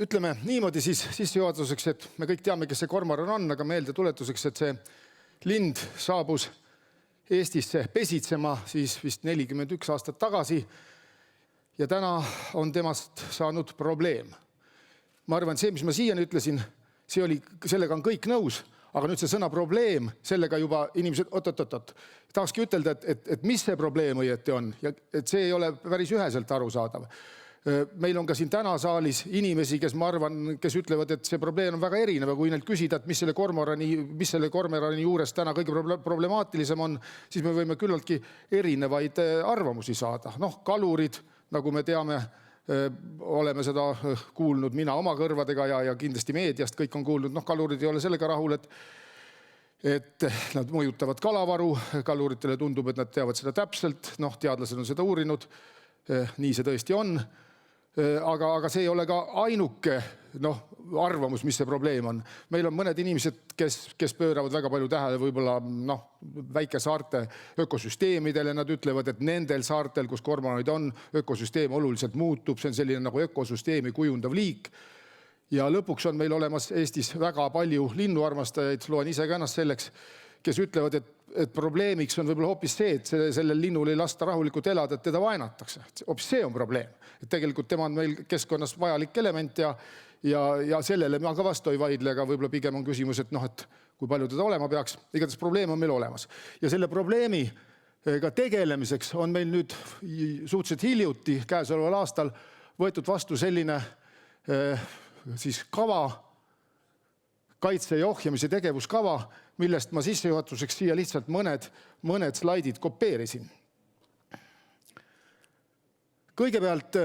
ütleme niimoodi siis sissejuhatuseks, et me kõik teame, kes see kormoran on, aga meelde tuletuseks, et see lind saabus Eestisse pesitsema siis vist 41 aastat tagasi ja täna on temast saanud probleem. Ma arvan, et see, mis ma siiani ütlesin, sellega on kõik nõus, aga nüüd see sõna probleem, sellega juba inimesed, oot. Tahakski ütelda, et mis see probleem õieti on ja et see ei ole päris üheselt arusaadav. Meil on ka siin täna saalis inimesi, kes ma arvan, kes ütlevad, et see probleem on väga erinev, kui neilt küsida, et mis selle kormorani juures täna kõige problemaatilisem on, siis me võime küllaltki erinevaid arvamusi saada. Kalurid, nagu me teame, oleme seda kuulnud mina oma kõrvadega ja kindlasti meediast kõik on kuulnud. Kalurid ei ole sellega rahul, et nad mõjutavad kalavaru. Kaluritele tundub, et nad teavad seda täpselt. Teadlased on seda uurinud. Nii see tõesti on. Aga see ei ole ka ainuke arvamus, mis see probleem on. Meil on mõned inimesed, kes pööravad väga palju tähele võib-olla väikesaarte ökosüsteemidele. Nad ütlevad, et nendel saartel, kus kormoranid on, ökosüsteem oluliselt muutub. See on selline nagu ökosüsteemi kujundav liik. Ja lõpuks on meil olemas Eestis väga palju linnuarmastajaid, loen ise ka ennast selleks, kes ütlevad, et probleemiks on võib-olla hoopis see, et sellel linnul ei lasta rahulikult elada, et teda vaenatakse. Hoopis see on probleem. Et tegelikult tema on meil keskkonnas vajalik element ja sellele ma ka vastu ei vaidle, aga võib-olla pigem on küsimus, et kui palju teda olema peaks. Igatahes probleem on meil olemas. Ja selle probleemiga tegelemiseks on meil nüüd suhteliselt hiljuti käesoleval aastal võetud vastu selline siis kava, kaitse ja ohjamise tegevuskava, millest ma sissejuhatuseks siia lihtsalt mõned slaidid kopeerisin. Kõigepealt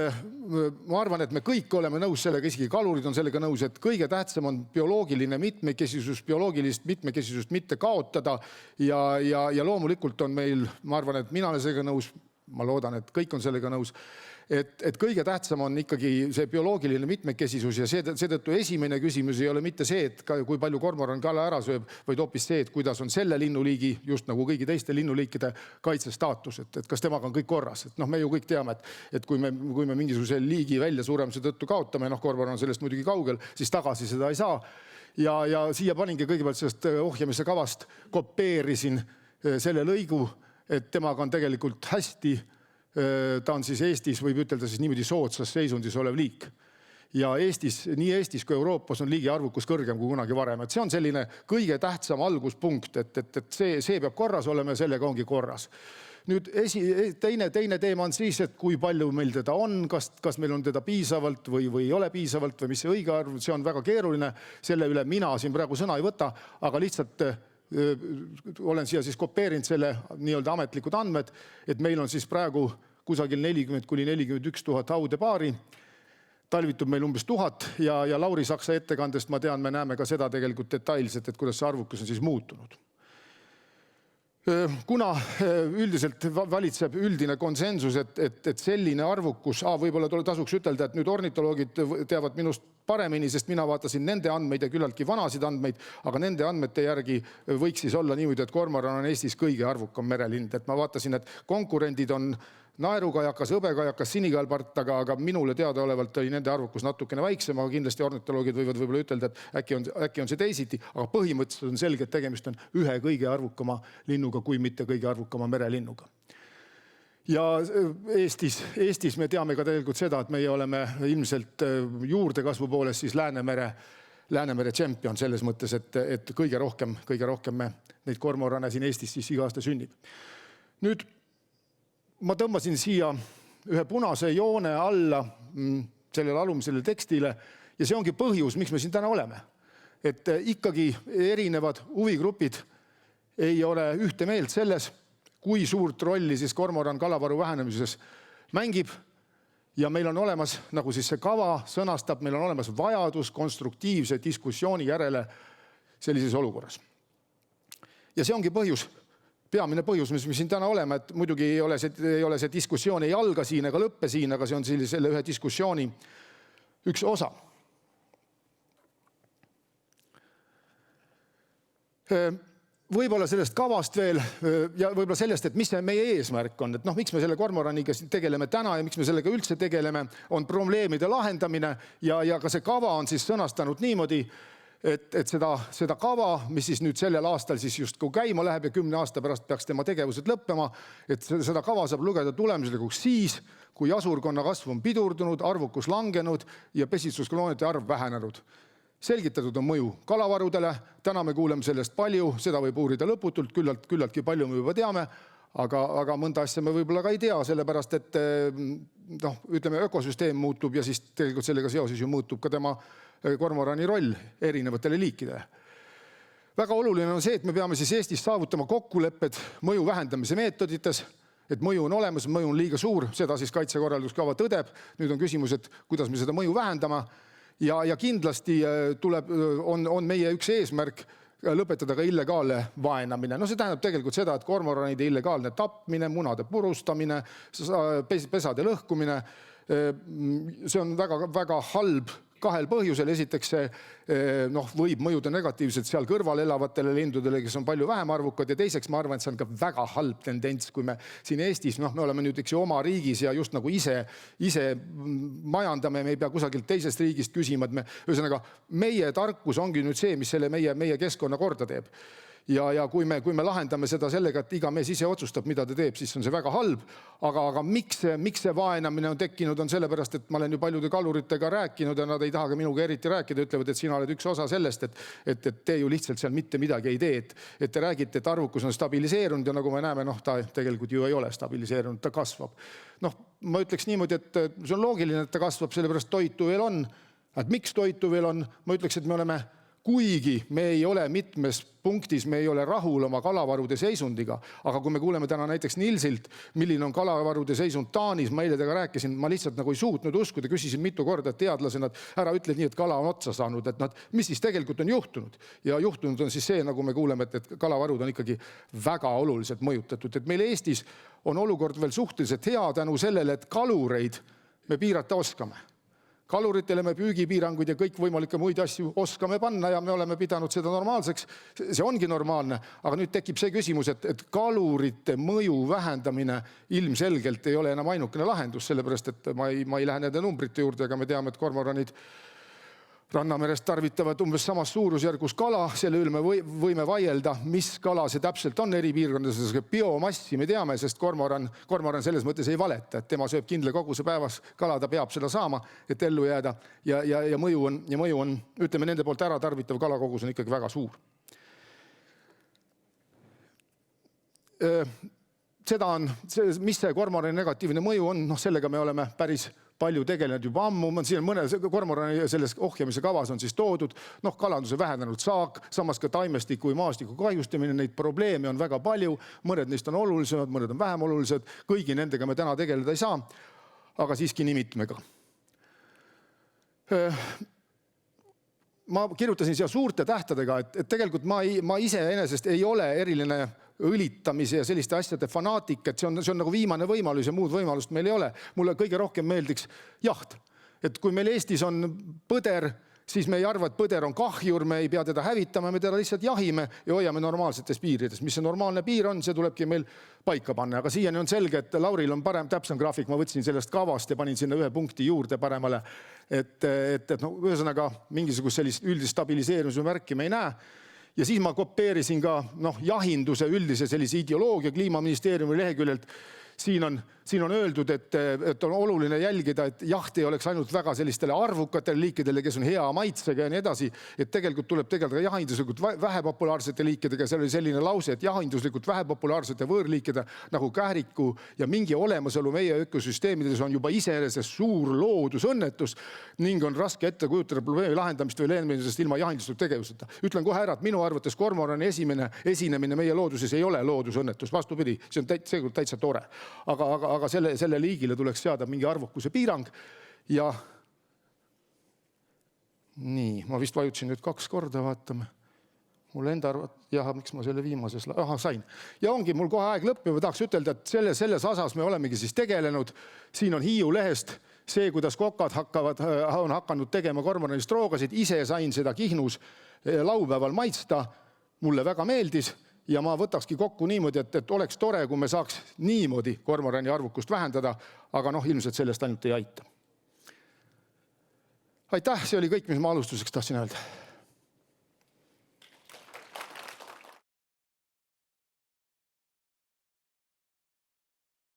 ma arvan, et me kõik oleme nõus sellega, isegi kalurid on sellega nõus, et kõige tähtsam on bioloogiline mitmekesisus, bioloogilist mitmekesisust mitte kaotada ja loomulikult on meil, ma arvan, et mina olen sellega nõus, ma loodan, et kõik on sellega nõus, et kõige tähtsam on ikkagi see bioloogiline mitmekesisus ja seetõttu esimene küsimus ei ole mitte see, et kui palju kormoran kala ära sööb, vaid hoopis see, et kuidas on selle linnuliigi, just nagu kõigi teiste linnuliikide kaitsestaatus, et kas temaga on kõik korras. Me ju kõik teame, et kui me mingisuguse liigi välja suuremuse tõttu kaotame, kormoran on sellest muidugi kaugel, siis tagasi seda ei saa. Ja siia paningi kõigepealt sellest ohjamise kavast kopeerisin selle lõigu, et temaga on tegelikult hästi. Ta on siis Eestis, võib ütelda siis niimoodi soodsas seisundis olev liik. Ja nii Eestis kui Euroopas on liigi arvukus kõrgem kui kunagi varem. Et see on selline kõige tähtsam alguspunkt, et see peab korras olema ja sellega ongi korras. Nüüd teine teema on siis, et kui palju meil teda on, kas meil on teda piisavalt või ei ole piisavalt või mis see õige arv, see on väga keeruline. Selle üle mina siin praegu sõna ei võta, aga lihtsalt olen siia siis kopeerinud selle nii-öelda ametlikud andmed, et meil on siis praegu kusagil 40–41 000 haudepaari. Talvitub meil umbes 1000 ja Lauri Saksa ettekandest ma tean, me näeme ka seda tegelikult detailselt, et kuidas see arvukus on siis muutunud. Kuna üldiselt valitseb üldine konsensus, et selline arvukus, võib-olla tasuks ütelda, et nüüd ornitoloogid teavad minust paremini, sest mina vaatasin nende andmeid ja küllaltki vanasid andmeid, aga nende andmete järgi võiks siis olla niimoodi, et kormoran on Eestis kõige arvukam merelind. Et ma vaatasin, et konkurendid on naerukajakas, hõbekajakas, sinikalpart, aga minule teadaolevalt oli nende arvukus natukene väiksem, aga kindlasti ornitoloogid võivad võib-olla ütelda, et äkki on see teisiti, aga põhimõtteliselt on selge, et tegemist on ühe kõige arvukama linnuga, kui mitte kõige arvukama merelinnuga. Ja Eestis me teame ka tegelikult seda, et meie oleme ilmselt juurdekasvu poolest siis Läänemere tšempion selles mõttes, et kõige rohkem me neid kormorane siin Eestis siis iga aasta sünnib. Nüüd ma tõmbasin siia ühe punase joone alla sellele alumisele tekstile ja see ongi põhjus, miks me siin täna oleme. Et ikkagi erinevad huvigrupid ei ole ühte meelt selles, kui suurt rolli siis kormoran kalavaru vähenemises mängib ja meil on olemas, nagu siis see kava sõnastab, meil on olemas vajadus konstruktiivse diskussiooni järele sellises olukorras. Ja see ongi põhjus, peamine põhjus, mis me siin täna oleme, et muidugi ei ole see diskussioon ei alga siin ega lõppe siin, aga see on selle ühe diskussiooni üks osa. võib-olla sellest kavast veel ja võib-olla sellest, et mis see meie eesmärk on, et miks me selle kormoraniga tegeleme täna ja miks me sellega üldse tegeleme, on probleemide lahendamine ja ka see kava on siis sõnastanud niimoodi, et seda kava, mis siis nüüd sellel aastal siis justkui käima läheb ja 10 aasta pärast peaks tema tegevused lõppema, et seda kava saab lugeda tulemuslikuks siis, kui asurkonna kasv on pidurdunud, arvukus langenud ja pesitsuskolooniate arv vähenenud. Selgitatud on mõju kalavarudele, täna me kuuleme sellest palju, seda võib uurida lõputult, küllaltki palju me juba teame, aga mõnda asja me võib-olla ka ei tea, sellepärast et ütleme, ökosüsteem muutub ja siis tegelikult sellega seoses ju muutub ka tema kormorani roll erinevatele liikidele. Väga oluline on see, et me peame siis Eestis saavutama kokkulepped mõju vähendamise meetodites, et mõju on olemas, mõju on liiga suur, seda siis kaitsekorralduskava tõdeb. Nüüd on küsimus, et kuidas me seda mõju vähendama. Ja kindlasti on meie üks eesmärk lõpetada ka illegaalne vaenamine. See tähendab tegelikult seda, et kormoranide illegaalne tapmine, munade purustamine, pesade lõhkumine, see on väga halb kahel põhjusel. Esiteks see võib mõjuda negatiivselt seal kõrval elavatele lindudele, kes on palju vähem arvukad, ja teiseks ma arvan, et see on ka väga halb tendents, kui me siin Eestis, me oleme nüüd oma riigis ja just nagu ise majandame, me ei pea kusagilt teisest riigist küsima, et ühesõnaga meie tarkus ongi nüüd see, mis selle meie keskkonna korda teeb. Ja kui me lahendame seda sellega, et iga mees ise otsustab, mida ta teeb, siis on see väga halb. Aga miks see vaenamine on tekkinud, on sellepärast, et ma olen ju paljude kaluritega rääkinud ja nad ei taha ka minuga eriti rääkida, ütlevad, et sina oled üks osa sellest, et te ju lihtsalt seal mitte midagi ei tee. Et te räägite, et arvukus on stabiliseerunud ja nagu me näeme, ta tegelikult ju ei ole stabiliseerunud, ta kasvab. Ma ütleks niimoodi, et see on loogiline, et ta kasvab, sellepärast toitu veel on. Et miks toitu veel on? Ma ütleks, et me oleme kuigi me ei ole mitmes punktis, me ei ole rahul oma kalavarude seisundiga, aga kui me kuuleme täna näiteks Nilsilt, milline on kalavarude seisund Taanis, ma eile tega rääkisin, ma lihtsalt nagu ei suutnud uskuda, küsisin mitu korda teadlasena, et ära ütle nii, et kala on otsa saanud, et mis siis tegelikult on juhtunud. Ja juhtunud on siis see, nagu me kuuleme, et kalavarud on ikkagi väga oluliselt mõjutatud. Et meil Eestis on olukord veel suhteliselt hea tänu sellele, et kalureid me piirata oskame. Kaluritele me püügipiiranguid ja kõik võimalikke muid asju oskame panna ja me oleme pidanud seda normaalseks. See ongi normaalne, aga nüüd tekib see küsimus, et kalurite mõju vähendamine ilmselgelt ei ole enam ainukene lahendus, sellepärast et ma ei lähe nende numbrite juurde, aga me teame, et kormoranid rannamerest tarvitavad umbes samas suurusjärgus kala, selle üle me võime vaielda, mis kala see täpselt on eri piirkondades, biomassi me teame, sest kormoran selles mõttes ei valeta, et tema sööb kindla koguse päevas kala, ta peab seda saama, et ellu jääda ja mõju on, ütleme, nende poolt ära tarvitav kalakogus on ikkagi väga suur. Seda on, mis see kormorani negatiivne mõju on, sellega me oleme päris palju tegelenud juba ammu, siin mõne kormorani selles ohjamise kavas on siis toodud, kalanduse vähenenud saak, samas ka taimestiku ja maastiku kahjustamine, neid probleeme on väga palju, mõned neist on olulisemad, mõned on vähem olulised, kõigi nendega me täna tegeleda ei saa, aga siiski nii mitmega. Ma kirjutasin siia suurte tähtedega, et tegelikult ma iseenesest ei ole eriline õlitamise ja selliste asjade fanaatik, et see on nagu viimane võimalus ja muud võimalust meil ei ole. Mulle kõige rohkem meeldiks jaht. Et kui meil Eestis on põder, siis me ei arva, et põder on kahjur, me ei pea teda hävitama, me teda lihtsalt jahime ja hoiame normaalsetes piirides. Mis see normaalne piir on, see tulebki meil paika panna. Aga siiani on selge, et Lauril on täpsem graafik, ma võtsin sellest kavast ja panin sinna ühe punkti juurde paremale. Ühesõnaga mingisugust sellist üldist stabiliseerimise märki me ei näe. Ja siis ma kopeerisin ka jahinduse üldise sellise ideoloogia Kliimaministeeriumi leheküljelt. Siin on öeldud, et on oluline jälgida, et jaht ei oleks ainult väga sellistele arvukatele liikidele, kes on hea maitsega ja nii edasi, et tegelikult tuleb tegeleda jahinduslikult vähepopulaarsete liikidega. Seal oli selline lause, et jahinduslikult vähepopulaarsete võõrliikide nagu kähriku ja mingi olemasolu meie ökosüsteemides on juba iseenesest suur loodusõnnetus ning on raske ette kujutada probleemi lahendamist või leevendamisest ilma jahindusliku tegevuseta. Ütlen kohe ära, et minu arvates kormorani esinemine meie looduses ei ole loodusõnnetus. Vastupidi, see on täitsa tore. Aga selle liigile tuleks seada mingi arvukuse piirang ja nii, ma vist vajutsin nüüd 2 korda, vaatame. Mul enda miks ma selle viimases, sain. Ja ongi mul kohe aeg lõpp ja ma tahaks ütelda, et selles asas me olemegi siis tegelenud. Siin on Hiiu lehest see, kuidas kokad on hakanud tegema kormoranist roogasid. Ise sain seda Kihnus laupäeval maitsta. Mulle väga meeldis. Ja ma võtakski kokku niimoodi, et oleks tore, kui me saaks niimoodi kormorani arvukust vähendada, aga ilmselt sellest ainult ei aita. Aitäh, see oli kõik, mis ma alustuseks tahtsin öelda.